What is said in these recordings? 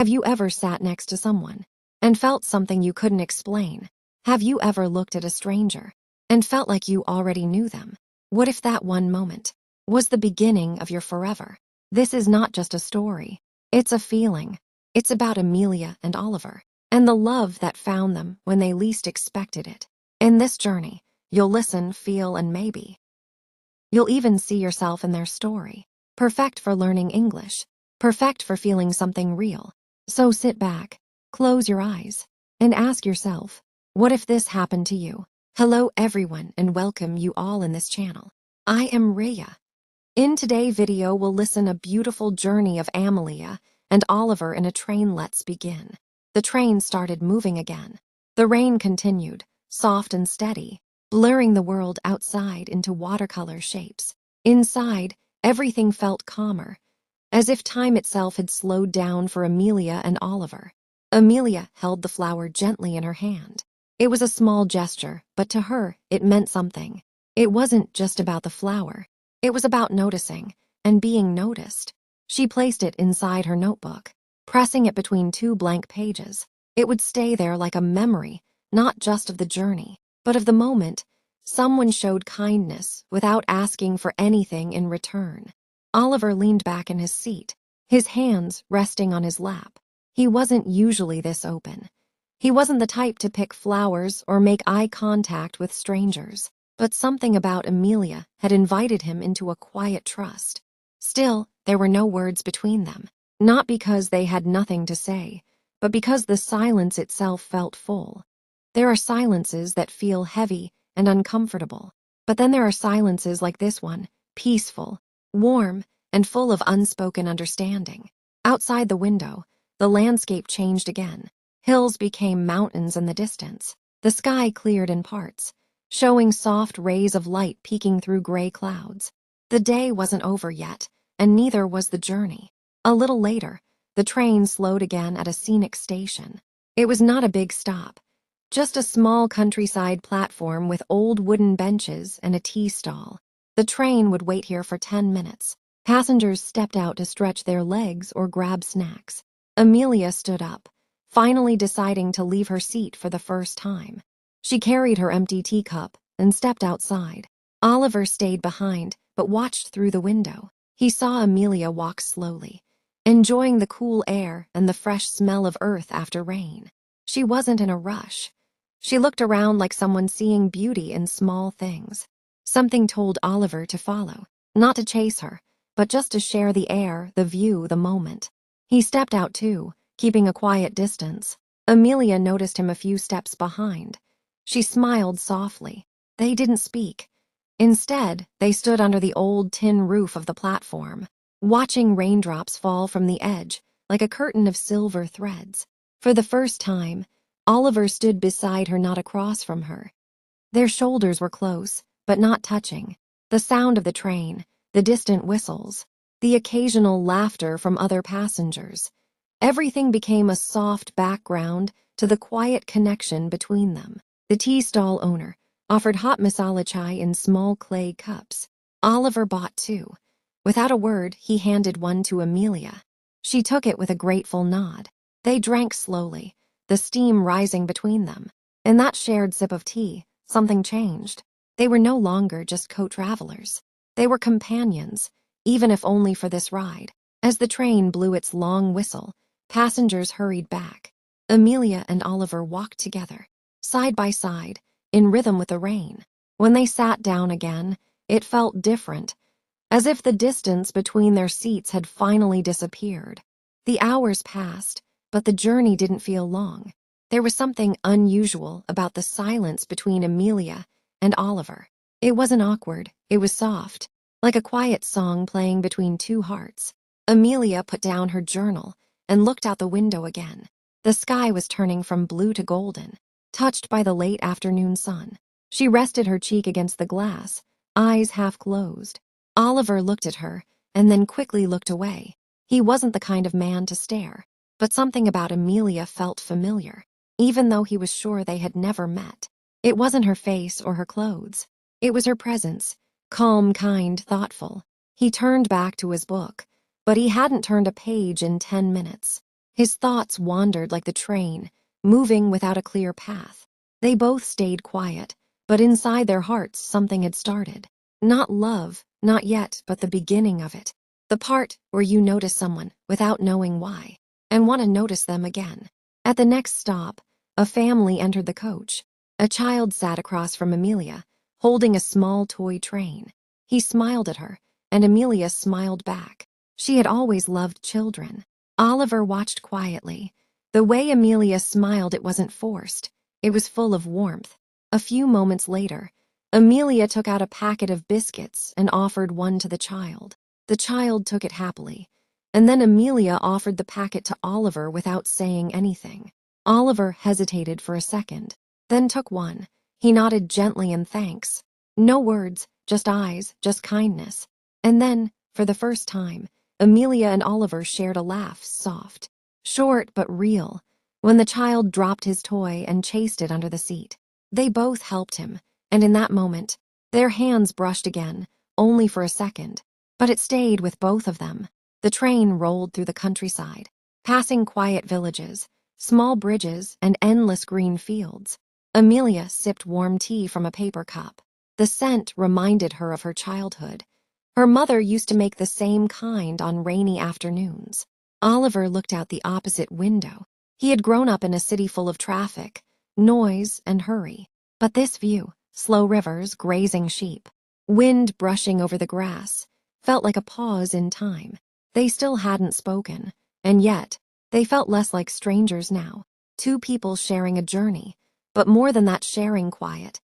Have you ever sat next to someone and felt something you couldn't explain? Have you ever looked at a stranger and felt like you already knew them? What if that one moment was the beginning of your forever? This is not just a story. It's a feeling. It's about Amelia and Oliver, and the love that found them when they least expected it. In this journey, you'll listen, feel, and maybe you'll even see yourself in their story. Perfect for learning English. Perfect for feeling something real. So sit back, close your eyes, and ask yourself, what if this happened to you? Hello everyone and welcome you all in this channel. I am Rhea. In today's video we'll listen a beautiful journey of Amelia and Oliver in a train. Let's begin. The train started moving again. The rain continued, soft and steady, blurring the world outside into watercolor shapes. Inside, everything felt calmer, as if time itself had slowed down for Amelia and Oliver. Amelia held the flower gently in her hand. It was a small gesture, but to her, it meant something. It wasn't just about the flower. It was about noticing and being noticed. She placed it inside her notebook, pressing it between two blank pages. It would stay there like a memory, not just of the journey, but of the moment someone showed kindness without asking for anything in return. Oliver leaned back in his seat, his hands resting on his lap. He wasn't usually this open. He wasn't the type to pick flowers or make eye contact with strangers, but something about Amelia had invited him into a quiet trust. Still, there were no words between them, not because they had nothing to say, but because the silence itself felt full. There are silences that feel heavy and uncomfortable, but then there are silences like this one, peaceful, warm, and full of unspoken understanding. Outside the window, the landscape changed again. Hills became mountains in the distance. The sky cleared in parts, showing soft rays of light peeking through gray clouds. The day wasn't over yet, and neither was the journey. A little later, the train slowed again at a scenic station. It was not a big stop, just a small countryside platform with old wooden benches and a tea stall. The train would wait here for 10 minutes. Passengers stepped out to stretch their legs or grab snacks. Amelia stood up, finally deciding to leave her seat for the first time. She carried her empty teacup and stepped outside. Oliver stayed behind, but watched through the window. He saw Amelia walk slowly, enjoying the cool air and the fresh smell of earth after rain. She wasn't in a rush. She looked around like someone seeing beauty in small things. Something told Oliver to follow, not to chase her, but just to share the air, the view, the moment. He stepped out too, keeping a quiet distance. Amelia noticed him a few steps behind. She smiled softly. They didn't speak. Instead, they stood under the old tin roof of the platform, watching raindrops fall from the edge like a curtain of silver threads. For the first time, Oliver stood beside her, not across from her. Their shoulders were close, but not touching. The sound of the train, the distant whistles, the occasional laughter from other passengers, everything became a soft background to the quiet connection between them. The tea stall owner offered hot masala chai in small clay cups. Oliver bought two. Without a word, he handed one to Amelia. She took it with a grateful nod. They drank slowly, the steam rising between them. In that shared sip of tea, something changed. They were no longer just co-travelers. They were companions, even if only for this ride. As the train blew its long whistle, passengers hurried back. Amelia and Oliver walked together, side by side, in rhythm with the rain. When they sat down again, it felt different, as if the distance between their seats had finally disappeared. The hours passed, but the journey didn't feel long. There was something unusual about the silence between Amelia and Oliver. It wasn't awkward, it was soft, like a quiet song playing between two hearts. Amelia put down her journal and looked out the window again. The sky was turning from blue to golden, touched by the late afternoon sun. She rested her cheek against the glass, eyes half closed. Oliver looked at her and then quickly looked away. He wasn't the kind of man to stare, but something about Amelia felt familiar, even though he was sure they had never met. It wasn't her face or her clothes. It was her presence, calm, kind, thoughtful. He turned back to his book, but he hadn't turned a page in 10 minutes. His thoughts wandered like the train, moving without a clear path. They both stayed quiet, but inside their hearts something had started. Not love, not yet, but the beginning of it. The part where you notice someone without knowing why, and want to notice them again. At the next stop, a family entered the coach. A child sat across from Amelia, holding a small toy train. He smiled at her, and Amelia smiled back. She had always loved children. Oliver watched quietly. The way Amelia smiled, it wasn't forced. It was full of warmth. A few moments later, Amelia took out a packet of biscuits and offered one to the child. The child took it happily, and then Amelia offered the packet to Oliver without saying anything. Oliver hesitated for a second, then took one. He nodded gently in thanks. No words, just eyes, just kindness. And then, for the first time, Amelia and Oliver shared a laugh, soft, short but real, when the child dropped his toy and chased it under the seat. They both helped him, and in that moment, their hands brushed again, only for a second. But it stayed with both of them. The train rolled through the countryside, passing quiet villages, small bridges, and endless green fields. Amelia sipped warm tea from a paper cup. The scent reminded her of her childhood. Her mother used to make the same kind on rainy afternoons. Oliver looked out the opposite window. He had grown up in a city full of traffic, noise, and hurry. But this view, slow rivers, grazing sheep, wind brushing over the grass, felt like a pause in time. They still hadn't spoken, and yet they felt less like strangers now. Two people sharing a journey, but more than that, sharing quiet,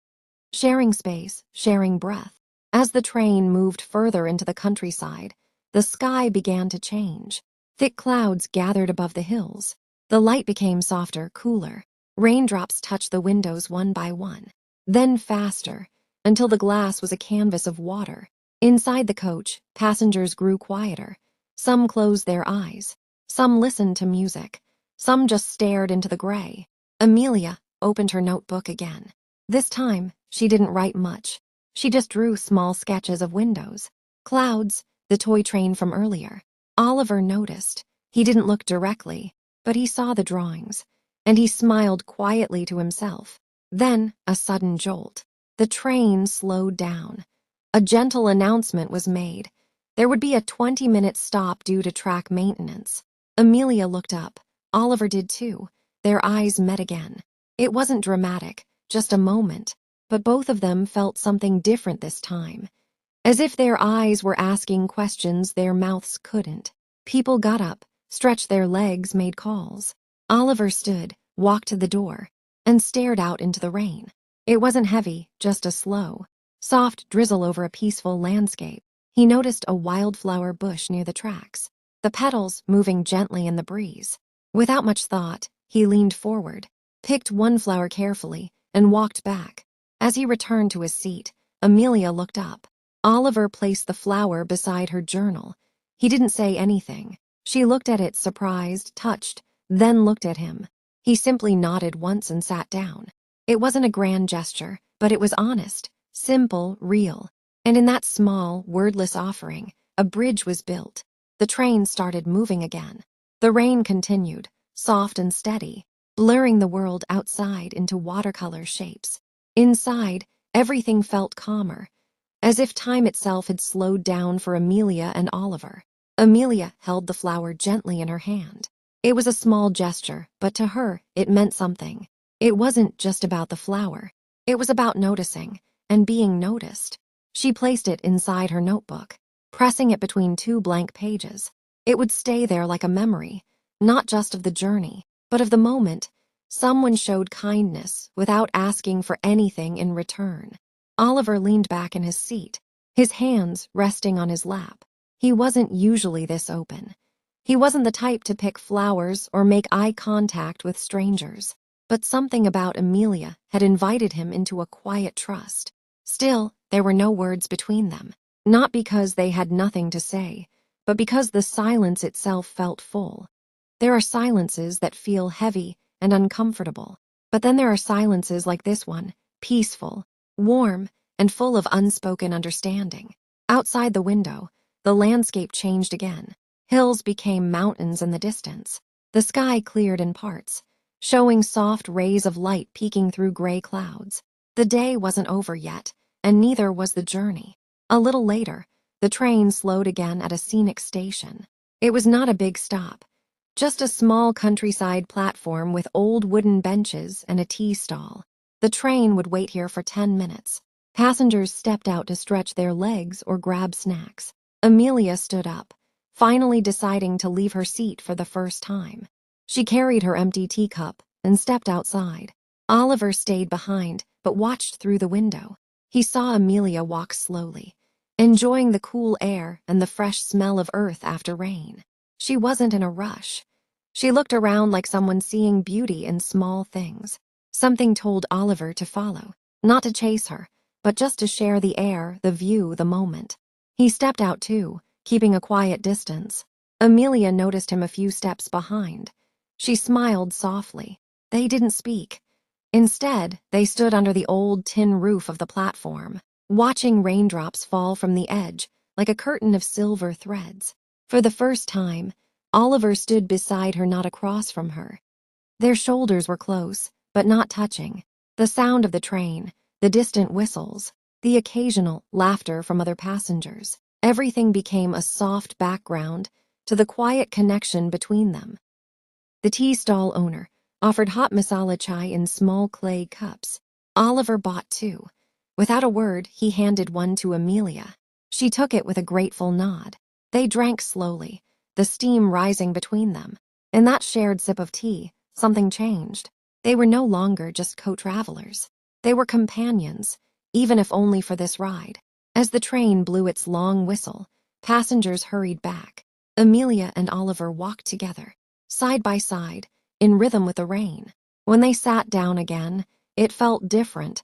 sharing space, sharing breath. As the train moved further into the countryside, the sky began to change. Thick clouds gathered above the hills. The light became softer, cooler. Raindrops touched the windows one by one, then faster, until the glass was a canvas of water. Inside the coach, passengers grew quieter. Some closed their eyes. Some listened to music. Some just stared into the gray. Amelia opened her notebook again. This time, she didn't write much. She just drew small sketches of windows, clouds, the toy train from earlier. Oliver noticed. He didn't look directly, but he saw the drawings, and he smiled quietly to himself. Then, a sudden jolt. The train slowed down. A gentle announcement was made. There would be a 20-minute stop due to track maintenance. Amelia looked up. Oliver did too. Their eyes met again. It wasn't dramatic, just a moment, but both of them felt something different this time. As if their eyes were asking questions their mouths couldn't. People got up, stretched their legs, made calls. Oliver stood, walked to the door, and stared out into the rain. It wasn't heavy, just a slow, soft drizzle over a peaceful landscape. He noticed a wildflower bush near the tracks, the petals moving gently in the breeze. Without much thought, he leaned forward, picked one flower carefully, and walked back. As he returned to his seat, Amelia looked up. Oliver placed the flower beside her journal. He didn't say anything. She looked at it, surprised, touched, then looked at him. He simply nodded once and sat down. It wasn't a grand gesture, but it was honest, simple, real. And in that small, wordless offering, a bridge was built. The train started moving again. The rain continued, soft and steady, blurring the world outside into watercolor shapes. Inside, everything felt calmer, as if time itself had slowed down for Amelia and Oliver. Amelia held the flower gently in her hand. It was a small gesture, but to her, it meant something. It wasn't just about the flower. It was about noticing and being noticed. She placed it inside her notebook, pressing it between two blank pages. It would stay there like a memory, not just of the journey, but of the moment. Someone showed kindness without asking for anything in return. Oliver leaned back in his seat, his hands resting on his lap. He wasn't usually this open. He wasn't the type to pick flowers or make eye contact with strangers. But something about Amelia had invited him into a quiet trust. Still, there were no words between them. Not because they had nothing to say, but because the silence itself felt full. There are silences that feel heavy and uncomfortable. But then there are silences like this one, peaceful, warm, and full of unspoken understanding. Outside the window, the landscape changed again. Hills became mountains in the distance. The sky cleared in parts, showing soft rays of light peeking through gray clouds. The day wasn't over yet, and neither was the journey. A little later, the train slowed again at a scenic station. It was not a big stop, just a small countryside platform with old wooden benches and a tea stall. The train would wait here for 10 minutes. Passengers stepped out to stretch their legs or grab snacks. Amelia stood up, finally deciding to leave her seat for the first time. She carried her empty teacup and stepped outside. Oliver stayed behind, but watched through the window. He saw Amelia walk slowly, enjoying the cool air and the fresh smell of earth after rain. She wasn't in a rush. She looked around like someone seeing beauty in small things. Something told Oliver to follow, not to chase her, but just to share the air, the view, the moment. He stepped out too, keeping a quiet distance. Amelia noticed him a few steps behind. She smiled softly. They didn't speak. Instead, they stood under the old tin roof of the platform, watching raindrops fall from the edge like a curtain of silver threads. For the first time, Oliver stood beside her, not across from her. Their shoulders were close, but not touching. The sound of the train, the distant whistles, the occasional laughter from other passengers, everything became a soft background to the quiet connection between them. The tea stall owner offered hot masala chai in small clay cups. Oliver bought two. Without a word, he handed one to Amelia. She took it with a grateful nod. They drank slowly, the steam rising between them. In that shared sip of tea, something changed. They were no longer just co-travelers. They were companions, even if only for this ride. As the train blew its long whistle, passengers hurried back. Amelia and Oliver walked together, side by side, in rhythm with the rain. When they sat down again, it felt different,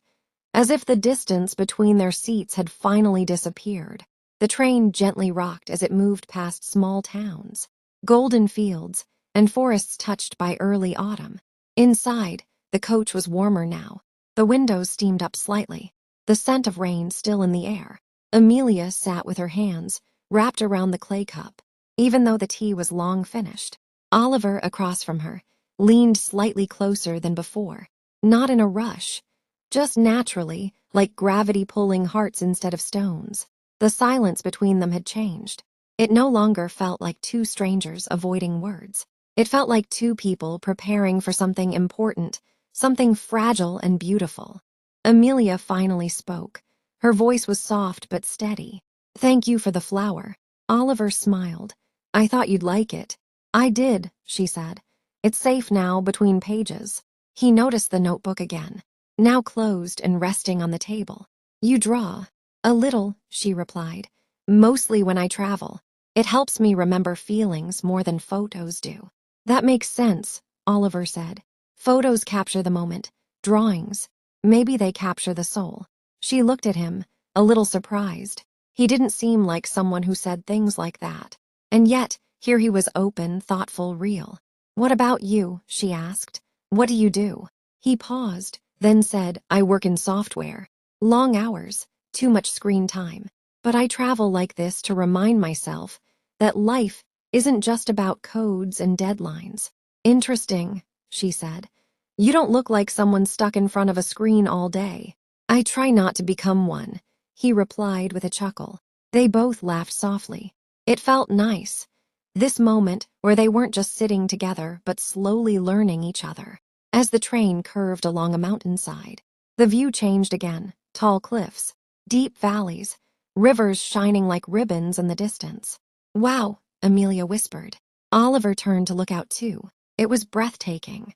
as if the distance between their seats had finally disappeared. The train gently rocked as it moved past small towns, golden fields, and forests touched by early autumn. Inside, the coach was warmer now. The windows steamed up slightly, the scent of rain still in the air. Amelia sat with her hands wrapped around the clay cup, even though the tea was long finished. Oliver, across from her, leaned slightly closer than before, not in a rush, just naturally, like gravity pulling hearts instead of stones. The silence between them had changed. It no longer felt like two strangers avoiding words. It felt like two people preparing for something important, something fragile and beautiful. Amelia finally spoke. Her voice was soft but steady. "Thank you for the flower." Oliver smiled. "I thought you'd like it." "I did," she said. "It's safe now between pages." He noticed the notebook again, now closed and resting on the table. "You draw?" "A little," she replied. "Mostly when I travel. It helps me remember feelings more than photos do." "That makes sense," Oliver said. "Photos capture the moment. Drawings, maybe they capture the soul." She looked at him, a little surprised. He didn't seem like someone who said things like that. And yet, here he was open, thoughtful, real. "What about you?" she asked. "What do you do?" He paused, then said, "I work in software. Long hours, too much screen time. But I travel like this to remind myself that life isn't just about codes and deadlines." "Interesting," she said. "You don't look like someone stuck in front of a screen all day." "I try not to become one," he replied with a chuckle. They both laughed softly. It felt nice, this moment where they weren't just sitting together but slowly learning each other. As the train curved along a mountainside, the view changed again. Tall cliffs, deep valleys, rivers shining like ribbons in the distance. "Wow," Amelia whispered. Oliver turned to look out too. It was breathtaking.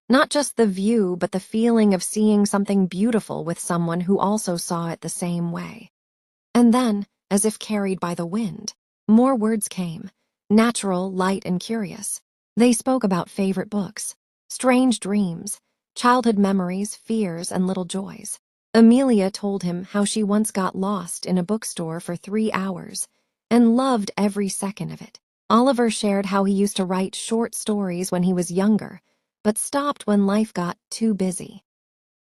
Not just the view, but the feeling of seeing something beautiful with someone who also saw it the same way. And then, as if carried by the wind, more words came, natural, light, and curious. They spoke about favorite books, strange dreams, childhood memories, fears, and little joys. Amelia told him how she once got lost in a bookstore for 3 hours and loved every second of it. Oliver shared how he used to write short stories when he was younger, but stopped when life got too busy.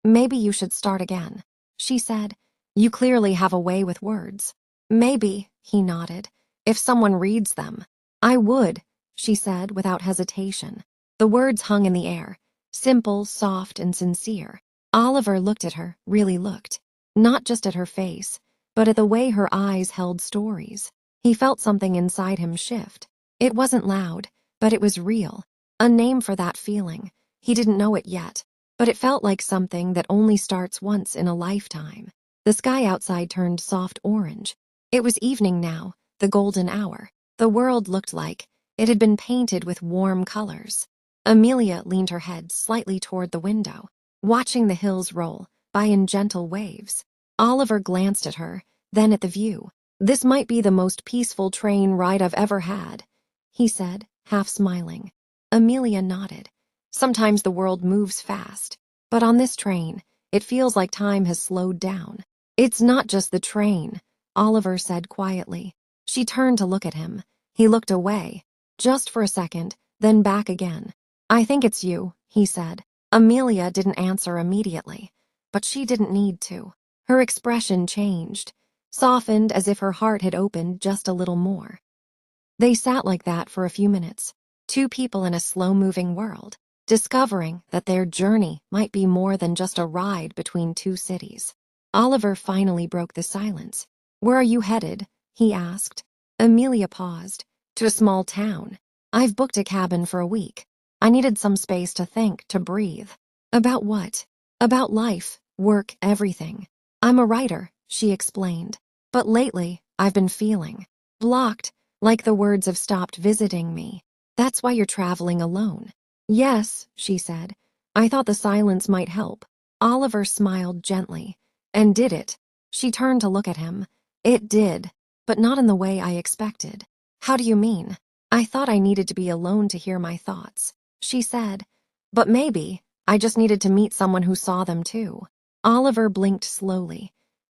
"Maybe you should start again," she said. "You clearly have a way with words." "Maybe," he nodded, "if someone reads them." "I would," she said without hesitation. The words hung in the air, simple, soft, and sincere. Oliver looked at her, really looked. Not just at her face, but at the way her eyes held stories. He felt something inside him shift. It wasn't loud, but it was real. A name for that feeling. He didn't know it yet, but it felt like something that only starts once in a lifetime. The sky outside turned soft orange. It was evening now, the golden hour. The world looked like it had been painted with warm colors. Amelia leaned her head slightly toward the window, watching the hills roll by in gentle waves. Oliver glanced at her, then at the view. "This might be the most peaceful train ride I've ever had," he said, half smiling. Amelia nodded. "Sometimes the world moves fast, but on this train, it feels like time has slowed down." "It's not just the train," Oliver said quietly. She turned to look at him. He looked away, just for a second, then back again. "I think it's you," he said. Amelia didn't answer immediately, but she didn't need to. Her expression changed, softened as if her heart had opened just a little more. They sat like that for a few minutes, two people in a slow-moving world, discovering that their journey might be more than just a ride between two cities. Oliver finally broke the silence. "Where are you headed?" he asked. Amelia paused. "To a small town. I've booked a cabin for a week. I needed some space to think, to breathe." "About what?" "About life, work, everything. I'm a writer," she explained. "But lately, I've been feeling blocked, like the words have stopped visiting me." "That's why you're traveling alone." "Yes," she said. "I thought the silence might help." Oliver smiled gently. "And did it?" She turned to look at him. "It did, but not in the way I expected." "How do you mean?" "I thought I needed to be alone to hear my thoughts," she said. "But maybe I just needed to meet someone who saw them too." Oliver blinked slowly.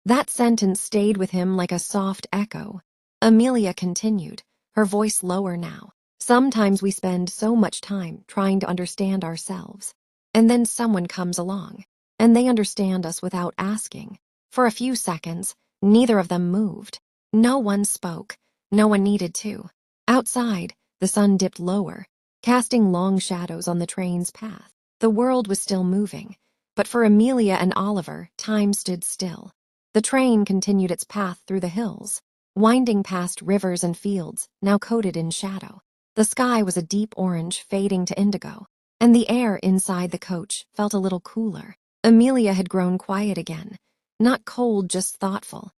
That sentence stayed with him like a soft echo. Amelia continued, her voice lower now. "Sometimes we spend so much time trying to understand ourselves, and then someone comes along, and they understand us without asking." For a few seconds, neither of them moved. No one spoke. No one needed to. Outside, the sun dipped lower, casting long shadows on the train's path. The world was still moving, but for Amelia and Oliver, time stood still. The train continued its path through the hills, winding past rivers and fields now coated in shadow. The sky was a deep orange fading to indigo, and the air inside the coach felt a little cooler. Amelia had grown quiet again, not cold, just thoughtful.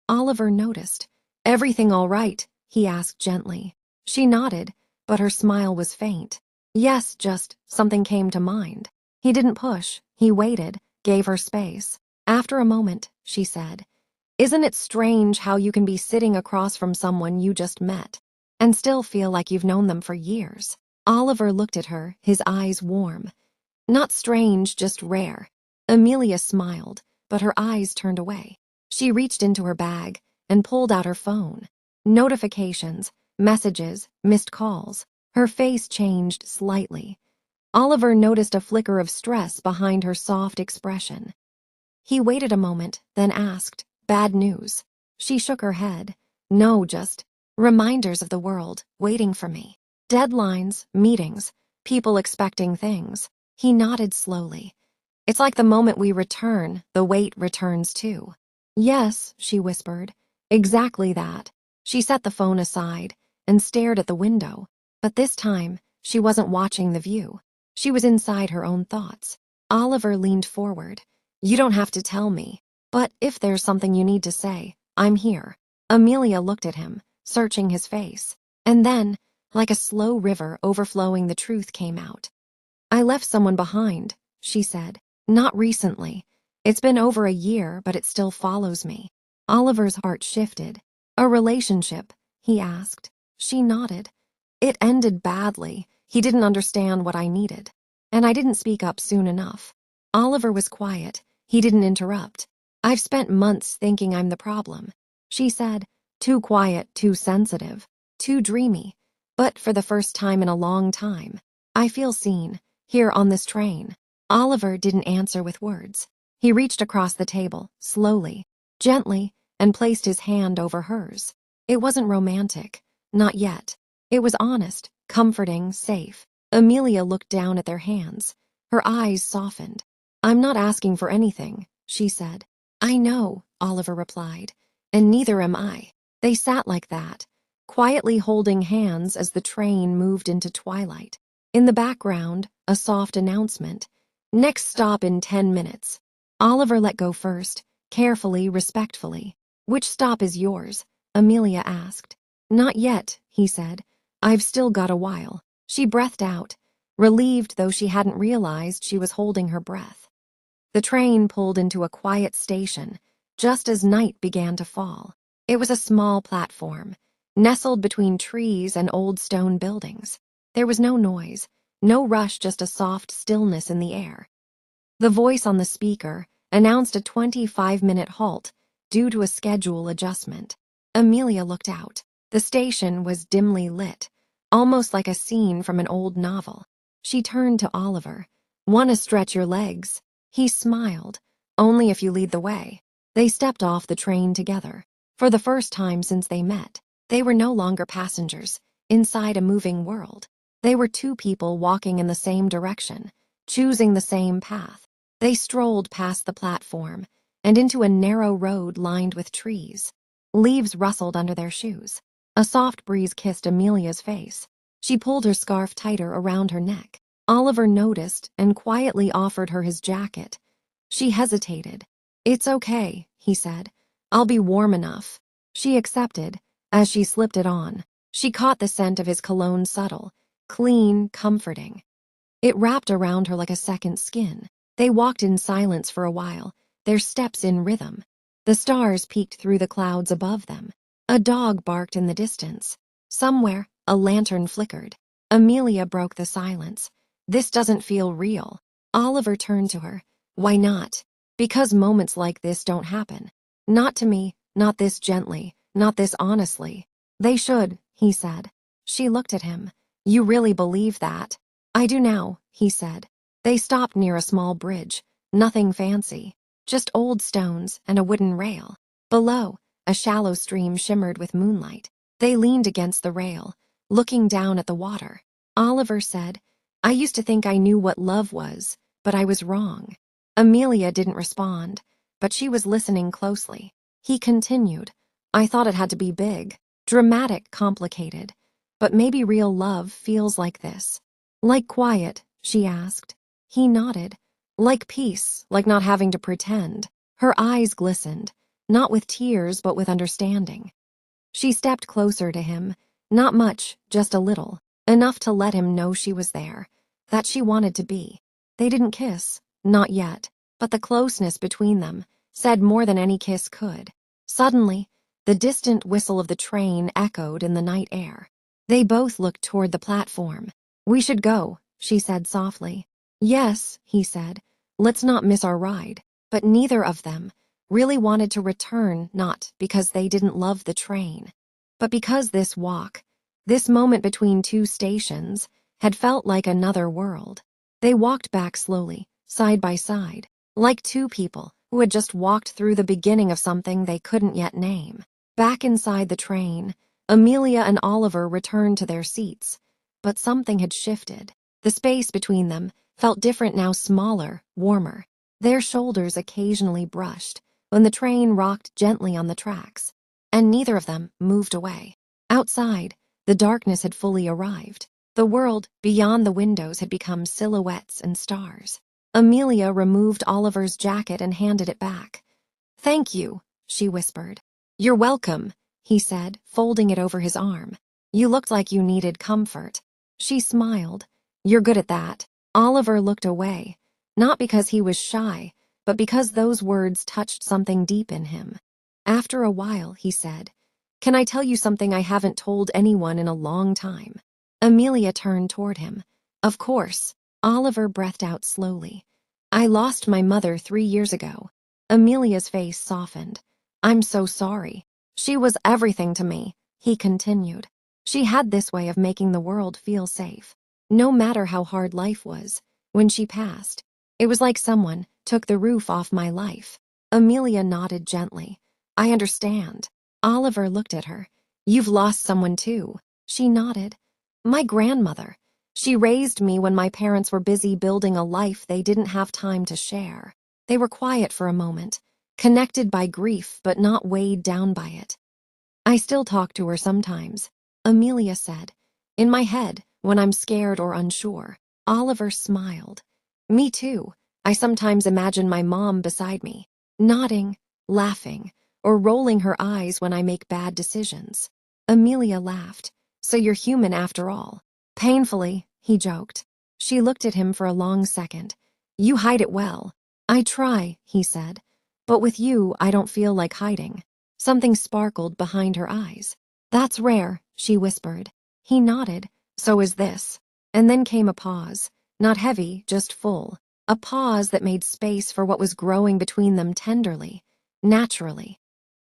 Oliver noticed. "Everything all right?" he asked gently. She nodded, but her smile was faint. "Yes, just something came to mind." He didn't push. He waited, gave her space. After a moment, she said, "Isn't it strange how you can be sitting across from someone you just met and still feel like you've known them for years?" Oliver looked at her, his eyes warm. "Not strange, just rare." Amelia smiled, but her eyes turned away. She reached into her bag and pulled out her phone. Notifications, messages, missed calls. Her face changed slightly. Oliver noticed a flicker of stress behind her soft expression. He waited a moment, then asked, "Bad news?" She shook her head. "No, just reminders of the world waiting for me. Deadlines, meetings, people expecting things." He nodded slowly. "It's like the moment we return, the weight returns too." "Yes," she whispered. "Exactly that." She set the phone aside and stared at the window, but this time she wasn't watching the view. She was inside her own thoughts. Oliver leaned forward. "You don't have to tell me, but if there's something you need to say, I'm here." Amelia looked at him, searching his face, and then, like a slow river overflowing, the truth came out. "I left someone behind," she said. "Not recently. It's been over a year, but it still follows me." Oliver's heart shifted. "A relationship?" he asked. She nodded. "It ended badly. He didn't understand what I needed, and I didn't speak up soon enough." Oliver was quiet. He didn't interrupt. "I've spent months thinking I'm the problem," she said. "Too quiet, too sensitive, too dreamy. But for the first time in a long time, I feel seen, here on this train." Oliver didn't answer with words. He reached across the table, slowly, gently, and placed his hand over hers. It wasn't romantic, not yet. It was honest, comforting, safe. Amelia looked down at their hands. Her eyes softened. "I'm not asking for anything," she said. "I know," Oliver replied, "and neither am I." They sat like that, quietly holding hands as the train moved into twilight. In the background, a soft announcement. "Next stop in 10 minutes." Oliver let go first, carefully, respectfully. "Which stop is yours?" Amelia asked. "Not yet," he said. "I've still got a while." She breathed out, relieved though she hadn't realized she was holding her breath. The train pulled into a quiet station, just as night began to fall. It was a small platform, nestled between trees and old stone buildings. There was no noise, no rush, just a soft stillness in the air. The voice on the speaker announced a 25-minute halt due to a schedule adjustment. Amelia looked out. The station was dimly lit, almost like a scene from an old novel. She turned to Oliver. "Want to stretch your legs?" He smiled. "Only if you lead the way." They stepped off the train together. For the first time since they met, they were no longer passengers inside a moving world. They were two people walking in the same direction, choosing the same path. They strolled past the platform and into a narrow road lined with trees. Leaves rustled under their shoes. A soft breeze kissed Amelia's face. She pulled her scarf tighter around her neck. Oliver noticed and quietly offered her his jacket. She hesitated. "It's okay," he said. "I'll be warm enough." She accepted as she slipped it on. She caught the scent of his cologne, subtle, clean, comforting. It wrapped around her like a second skin. They walked in silence for a while, their steps in rhythm. The stars peeked through the clouds above them. A dog barked in the distance. Somewhere, a lantern flickered. Amelia broke the silence. "This doesn't feel real." Oliver turned to her. "Why not?" "Because moments like this don't happen. Not to me, not this gently, not this honestly." "They should," he said. She looked at him. "You really believe that?" "I do now," he said. They stopped near a small bridge. Nothing fancy, just old stones and a wooden rail. Below, a shallow stream shimmered with moonlight. They leaned against the rail, looking down at the water. Oliver said, "I used to think I knew what love was, but I was wrong." Amelia didn't respond, but she was listening closely. He continued, "I thought it had to be big, dramatic, complicated. But maybe real love feels like this." "Like quiet?" she asked. He nodded. "Like peace, like not having to pretend." Her eyes glistened, not with tears but with understanding. She stepped closer to him, not much, just a little, enough to let him know she was there, that she wanted to be. They didn't kiss, not yet, but the closeness between them said more than any kiss could. Suddenly, the distant whistle of the train echoed in the night air. They both looked toward the platform. "We should go," she said softly. "Yes," he said. "Let's not miss our ride." But neither of them really wanted to return, not because they didn't love the train, but because this walk, this moment between two stations, had felt like another world. They walked back slowly, side by side, like two people who had just walked through the beginning of something they couldn't yet name. Back inside the train, Amelia and Oliver returned to their seats, but something had shifted. The space between them felt different now, smaller, warmer. Their shoulders occasionally brushed when the train rocked gently on the tracks, and neither of them moved away. Outside, the darkness had fully arrived. The world beyond the windows had become silhouettes and stars. Amelia removed Oliver's jacket and handed it back. "Thank you," she whispered. "You're welcome," he said, folding it over his arm. "You looked like you needed comfort." She smiled. "You're good at that." Oliver looked away, not because he was shy, but because those words touched something deep in him. After a while, he said, "Can I tell you something I haven't told anyone in a long time?" Amelia turned toward him. "Of course." Oliver breathed out slowly. "I lost my mother 3 years ago." Amelia's face softened. "I'm so sorry. She was everything to me," he continued. "She had this way of making the world feel safe. No matter how hard life was, when she passed, it was like someone took the roof off my life." Amelia nodded gently. "I understand." Oliver looked at her. "You've lost someone too." She nodded. "My grandmother. She raised me when my parents were busy building a life they didn't have time to share. They were quiet for a moment, connected by grief but not weighed down by it. I still talk to her sometimes, Amelia said. In my head, when I'm scared or unsure. Oliver smiled. Me too. I sometimes imagine my mom beside me, nodding, laughing, or rolling her eyes when I make bad decisions. Amelia laughed. So you're human after all. Painfully, he joked. She looked at him for a long second. You hide it well. I try, he said. But with you, I don't feel like hiding. Something sparkled behind her eyes. That's rare, she whispered. He nodded. So is this. And then came a pause. Not heavy, just full. A pause that made space for what was growing between them tenderly, naturally.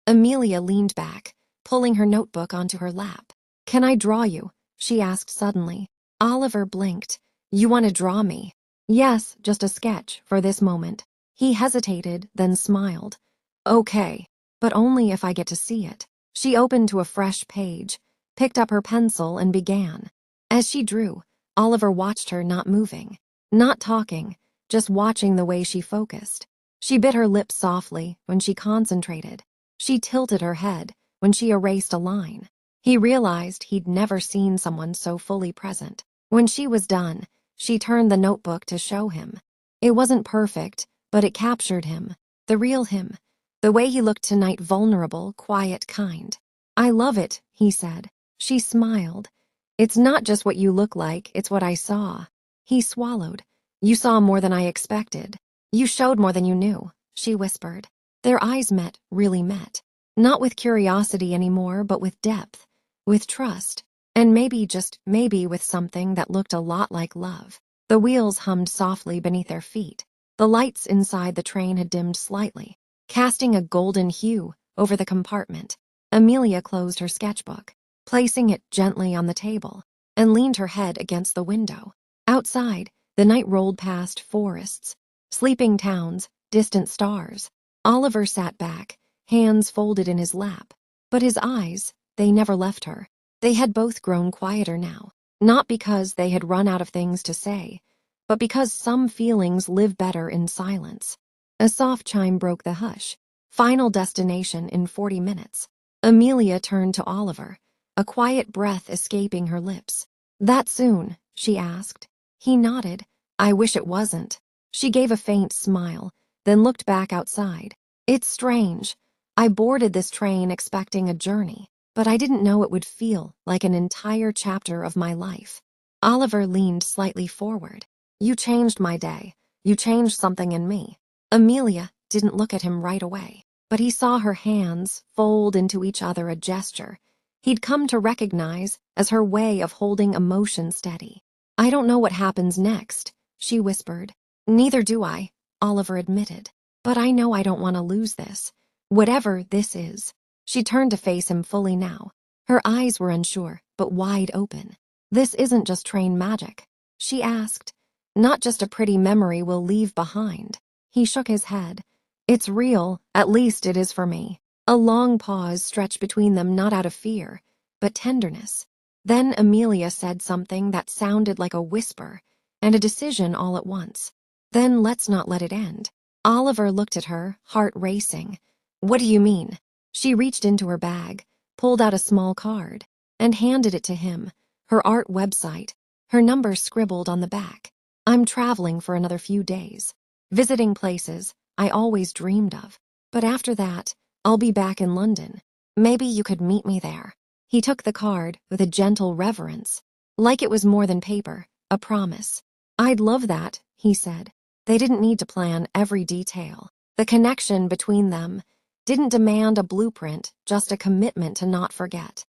Amelia leaned back, pulling her notebook onto her lap. Can I draw you? She asked suddenly. Oliver blinked. You want to draw me? Yes, just a sketch for this moment. He hesitated, then smiled. Okay, but only if I get to see it. She opened to a fresh page, picked up her pencil, and began. As she drew, Oliver watched her, not moving, not talking, just watching the way she focused. She bit her lips softly when she concentrated. She tilted her head when she erased a line. He realized he'd never seen someone so fully present. When she was done, she turned the notebook to show him. It wasn't perfect, but it captured him, the real him, the way he looked tonight, vulnerable, quiet, kind. I love it, he said. She smiled. It's not just what you look like, it's what I saw. He swallowed. You saw more than I expected. You showed more than you knew, she whispered. Their eyes met, really met. Not with curiosity anymore, but with depth, with trust, and maybe, just maybe, with something that looked a lot like love. The wheels hummed softly beneath their feet. The lights inside the train had dimmed slightly, casting a golden hue over the compartment. Amelia closed her sketchbook, placing it gently on the table, and leaned her head against the window. Outside, the night rolled past forests, sleeping towns, distant stars. Oliver sat back, hands folded in his lap. But his eyes, they never left her. They had both grown quieter now, not because they had run out of things to say, but because some feelings live better in silence. A soft chime broke the hush. Final destination in 40 minutes. Amelia turned to Oliver, a quiet breath escaping her lips. That soon? She asked. He nodded. I wish it wasn't. She gave a faint smile, then looked back outside. It's strange. I boarded this train expecting a journey, but I didn't know it would feel like an entire chapter of my life. Oliver leaned slightly forward. You changed my day. You changed something in me. Amelia didn't look at him right away, but he saw her hands fold into each other, a gesture he'd come to recognize as her way of holding emotion steady. I don't know what happens next, she whispered. Neither do I, Oliver admitted. But I know I don't want to lose this. Whatever this is. She turned to face him fully now. Her eyes were unsure, but wide open. This isn't just train magic, she asked. Not just a pretty memory we'll leave behind. He shook his head. It's real, at least it is for me. A long pause stretched between them, not out of fear, but tenderness. Then Amelia said something that sounded like a whisper and a decision all at once. Then let's not let it end. Oliver looked at her, heart racing. What do you mean? She reached into her bag, pulled out a small card, and handed it to him, her art website, her number scribbled on the back. I'm traveling for another few days, visiting places I always dreamed of. But after that, I'll be back in London. Maybe you could meet me there. He took the card with a gentle reverence, like it was more than paper, a promise. I'd love that, he said. They didn't need to plan every detail. The connection between them didn't demand a blueprint, just a commitment to not forget.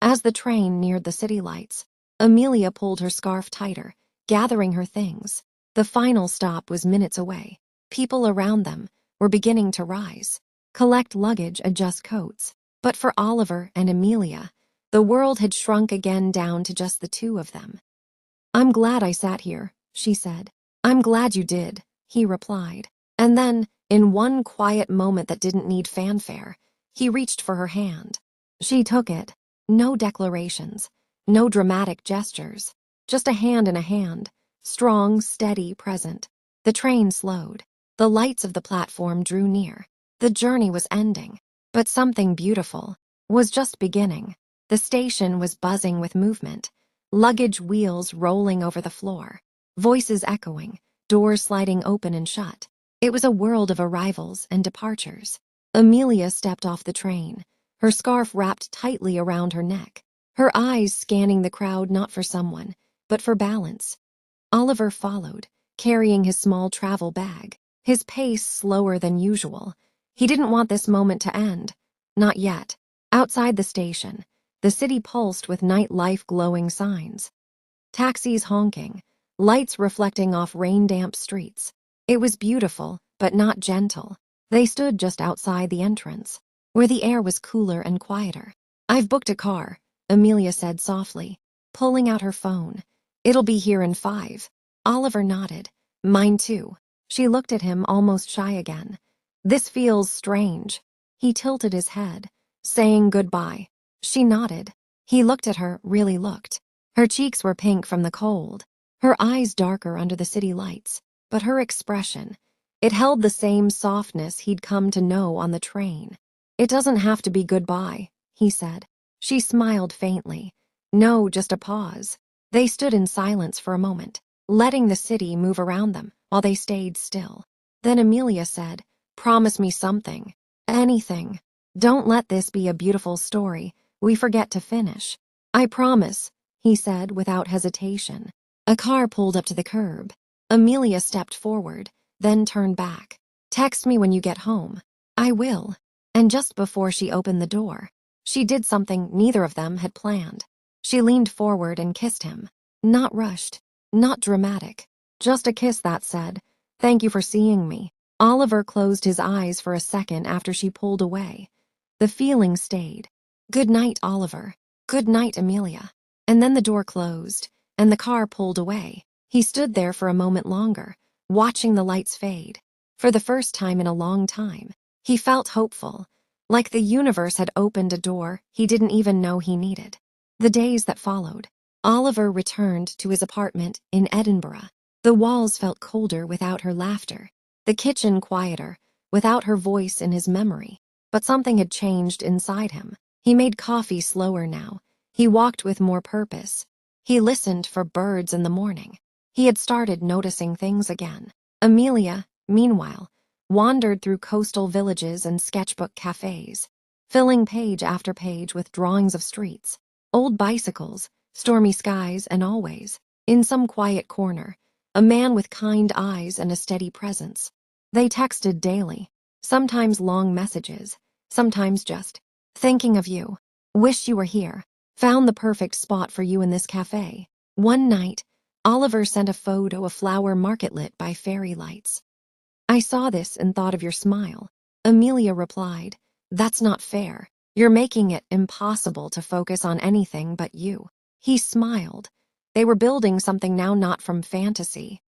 As the train neared the city lights, Amelia pulled her scarf tighter, gathering her things. The final stop was minutes away. People around them were beginning to rise, collect luggage, adjust coats. But for Oliver and Amelia, the world had shrunk again down to just the two of them. I'm glad I sat here, she said. I'm glad you did, he replied. And then, in one quiet moment that didn't need fanfare, he reached for her hand. She took it. No declarations, no dramatic gestures, just a hand in a hand, strong, steady, present. The train slowed. The lights of the platform drew near. The journey was ending, but something beautiful was just beginning. The station was buzzing with movement, luggage wheels rolling over the floor, voices echoing, doors sliding open and shut. It was a world of arrivals and departures. Amelia stepped off the train, her scarf wrapped tightly around her neck, her eyes scanning the crowd not for someone, but for balance. Oliver followed, carrying his small travel bag, his pace slower than usual. He didn't want this moment to end. Not yet. Outside the station, the city pulsed with nightlife glowing signs. Taxis honking, lights reflecting off rain-damp streets. It was beautiful, but not gentle. They stood just outside the entrance, where the air was cooler and quieter. "I've booked a car," Amelia said softly, pulling out her phone. "It'll be here in 5. Oliver nodded. "Mine too." She looked at him, almost shy again. "This feels strange." He tilted his head, saying goodbye. She nodded. He looked at her, really looked. Her cheeks were pink from the cold, her eyes darker under the city lights, but her expression, it held the same softness he'd come to know on the train. "It doesn't have to be goodbye," he said. She smiled faintly. "No, just a pause." They stood in silence for a moment, letting the city move around them while they stayed still. Then Amelia said, "Promise me something. Anything. Don't let this be a beautiful story we forget to finish." "I promise," he said without hesitation. A car pulled up to the curb. Amelia stepped forward, then turned back. "Text me when you get home." "I will." And just before she opened the door, she did something neither of them had planned. She leaned forward and kissed him. Not rushed, not dramatic, just a kiss that said, "Thank you for seeing me." Oliver closed his eyes for a second after she pulled away. The feeling stayed. "Good night, Oliver. Good night, Amelia." And then the door closed, and the car pulled away. He stood there for a moment longer, watching the lights fade. For the first time in a long time, he felt hopeful, like the universe had opened a door he didn't even know he needed. The days that followed, Oliver returned to his apartment in Edinburgh. The walls felt colder without her laughter, the kitchen quieter without her voice in his memory. But something had changed inside him. He made coffee slower now. He walked with more purpose. He listened for birds in the morning. He had started noticing things again. Amelia, meanwhile, wandered through coastal villages and sketchbook cafes, filling page after page with drawings of streets, old bicycles, stormy skies, and always, in some quiet corner, a man with kind eyes and a steady presence. They texted daily, sometimes long messages, sometimes just, "Thinking of you. Wish you were here. Found the perfect spot for you in this cafe." One night, Oliver sent a photo of flower market lit by fairy lights. "I saw this and thought of your smile." Amelia replied, "That's not fair. You're making it impossible to focus on anything but you." He smiled. They were building something now not from fantasy,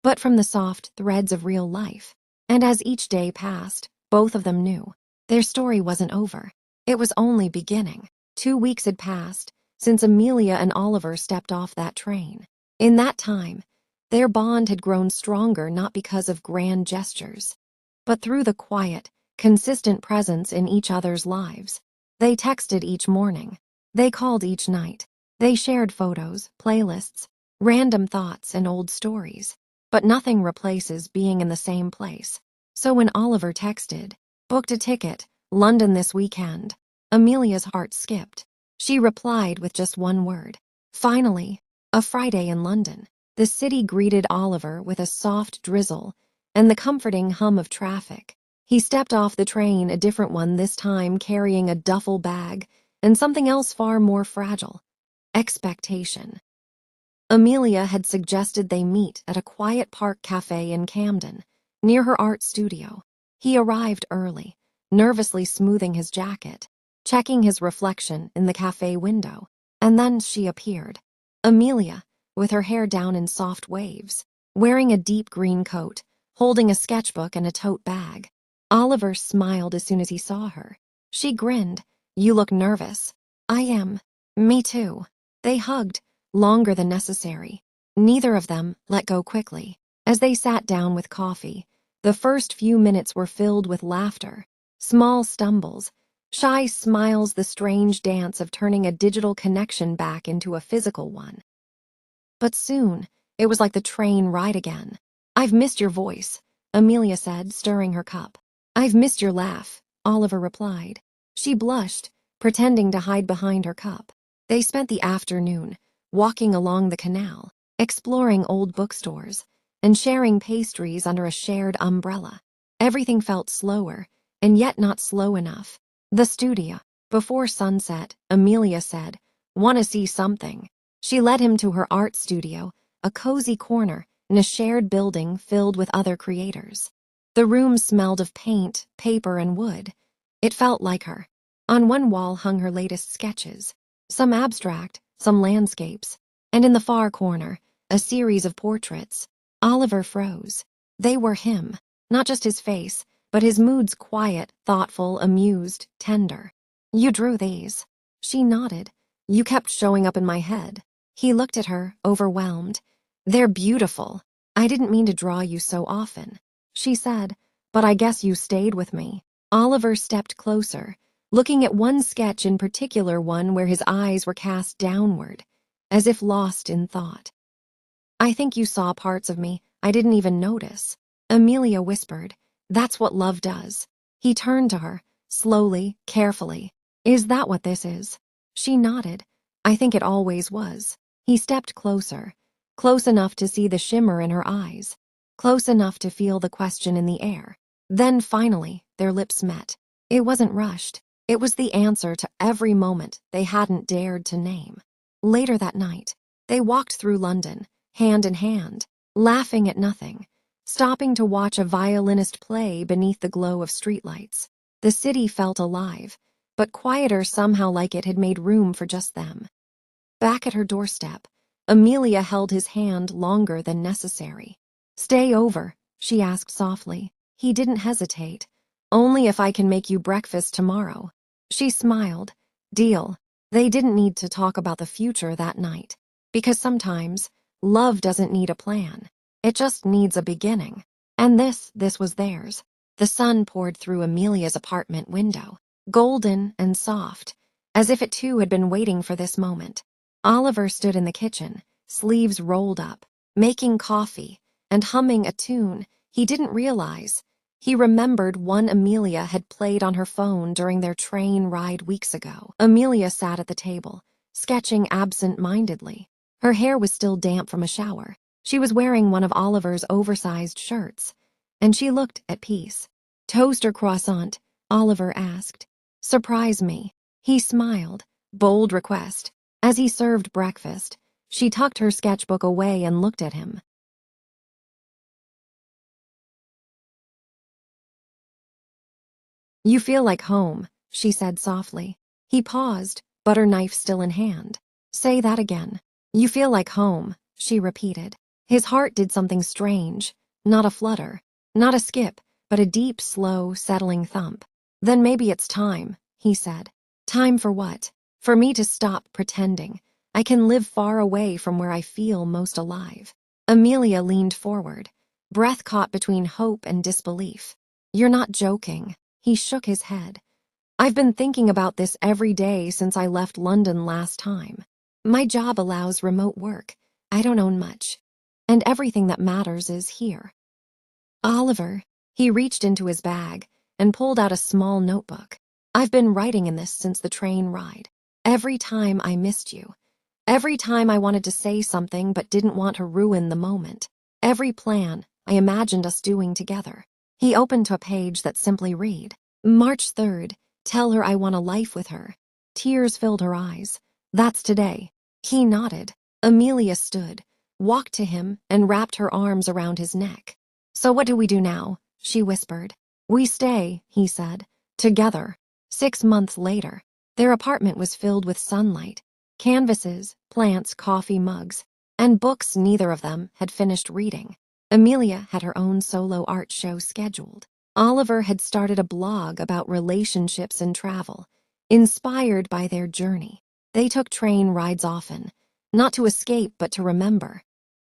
but from the soft threads of real life. And as each day passed, both of them knew their story wasn't over. It was only beginning. 2 weeks had passed since Amelia and Oliver stepped off that train. In that time, their bond had grown stronger not because of grand gestures, but through the quiet, consistent presence in each other's lives. They texted each morning. They called each night. They shared photos, playlists, random thoughts, and old stories. But nothing replaces being in the same place. So when Oliver texted, "Booked a ticket, London this weekend," Amelia's heart skipped. She replied with just one word. Finally, a Friday in London. The city greeted Oliver with a soft drizzle and the comforting hum of traffic. He stepped off the train, a different one this time, carrying a duffel bag and something else far more fragile: expectation. Amelia had suggested they meet at a quiet park cafe in Camden, near her art studio. He arrived early, nervously smoothing his jacket, checking his reflection in the cafe window, and then she appeared. Amelia, with her hair down in soft waves, wearing a deep green coat, holding a sketchbook and a tote bag. Oliver smiled as soon as he saw her. She grinned. "You look nervous." "I am." "Me too." They hugged, longer than necessary. Neither of them let go quickly. As they sat down with coffee, the first few minutes were filled with laughter, small stumbles, shy smiles, the strange dance of turning a digital connection back into a physical one. But soon, it was like the train ride again. "I've missed your voice," Amelia said, stirring her cup. "I've missed your laugh," Oliver replied. She blushed, pretending to hide behind her cup. They spent the afternoon walking along the canal, exploring old bookstores, and sharing pastries under a shared umbrella. Everything felt slower, and yet not slow enough. The studio. Before sunset, Amelia said, "Want to see something?" She led him to her art studio, a cozy corner in a shared building filled with other creators. The room smelled of paint, paper, and wood. It felt like her. On one wall hung her latest sketches, some abstract, some landscapes, and in the far corner, a series of portraits. Oliver froze. They were him, not just his face, but his moods: quiet, thoughtful, amused, tender. "You drew these?" She nodded. "You kept showing up in my head." He looked at her, overwhelmed. "They're beautiful. I didn't mean to draw you so often," she said, "but I guess you stayed with me." Oliver stepped closer, looking at one sketch in particular, one where his eyes were cast downward, as if lost in thought. "I think you saw parts of me I didn't even notice," Amelia whispered. "That's what love does." He turned to her, slowly, carefully. "Is that what this is?" She nodded. "I think it always was." He stepped closer, close enough to see the shimmer in her eyes, close enough to feel the question in the air. Then finally, their lips met. It wasn't rushed. It was the answer to every moment they hadn't dared to name. Later that night, they walked through London, hand in hand, laughing at nothing, stopping to watch a violinist play beneath the glow of streetlights. The city felt alive, but quieter somehow, like it had made room for just them. Back at her doorstep, Amelia held his hand longer than necessary. "Stay over?" she asked softly. He didn't hesitate. "Only if I can make you breakfast tomorrow." She smiled. "Deal." They didn't need to talk about the future that night, because sometimes love doesn't need a plan. It just needs a beginning. And this was theirs. The sun poured through Amelia's apartment window, golden and soft, as if it too had been waiting for this moment. Oliver stood in the kitchen, sleeves rolled up, making coffee and humming a tune he didn't realize. He remembered one Amelia had played on her phone during their train ride weeks ago. Amelia sat at the table, sketching absent-mindedly. Her hair was still damp from a shower. She was wearing one of Oliver's oversized shirts, and she looked at peace. "Toast or croissant?" Oliver asked. "Surprise me." He smiled. Bold request. As he served breakfast, she tucked her sketchbook away and looked at him. "You feel like home," she said softly. He paused, butter knife still in hand. "Say that again." "You feel like home," she repeated. His heart did something strange. Not a flutter, not a skip, but a deep, slow, settling thump. "Then maybe it's time," he said. "Time for what?" "For me to stop pretending. I can live far away from where I feel most alive." Amelia leaned forward, breath caught between hope and disbelief. "You're not joking." He shook his head. "I've been thinking about this every day since I left London last time. My job allows remote work. I don't own much. And everything that matters is here." "Oliver," he reached into his bag and pulled out a small notebook. "I've been writing in this since the train ride. Every time I missed you. Every time I wanted to say something but didn't want to ruin the moment. Every plan I imagined us doing together." He opened to a page that simply read, "March 3rd, tell her I want a life with her." Tears filled her eyes. "That's today." He nodded. Amelia stood, walked to him, and wrapped her arms around his neck. "So what do we do now?" she whispered. "We stay," he said, "together." 6 months later, their apartment was filled with sunlight, canvases, plants, coffee mugs, and books neither of them had finished reading. Amelia had her own solo art show scheduled. Oliver had started a blog about relationships and travel, inspired by their journey. They took train rides often, Not to escape, but to remember.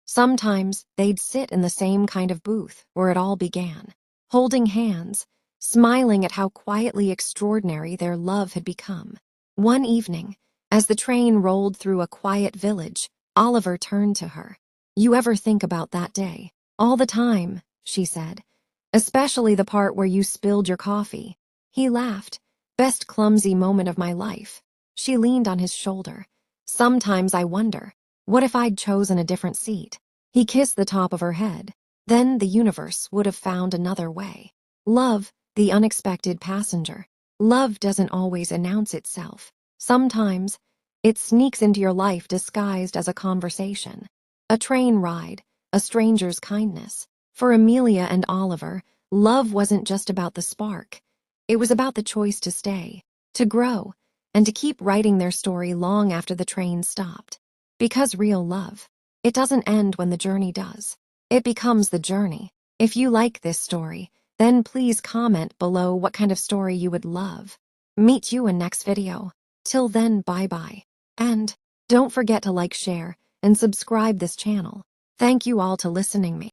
Sometimes they'd sit in the same kind of booth where it all began, holding hands, smiling at how quietly extraordinary their love had become. One evening, as the train rolled through a quiet village, Oliver turned to her. "You ever think about that day?" "All the time," she said. "Especially the part where you spilled your coffee." He laughed. "Best clumsy moment of my life." She leaned on his shoulder. "Sometimes I wonder, what if I'd chosen a different seat?" He kissed the top of her head. Then the universe would have found another way. Love, the unexpected passenger. Love doesn't always announce itself. Sometimes it sneaks into your life disguised as a conversation, a train ride, a stranger's kindness. For Amelia and Oliver, love wasn't just about the spark. It was about the choice to stay, to grow, and to keep writing their story long after the train stopped. Because real love, it doesn't end when the journey does. It becomes the journey. If you like this story, then please comment below what kind of story you would love. Meet you in next video. Till then, bye-bye. And don't forget to like, share, and subscribe this channel. Thank you all to listening me.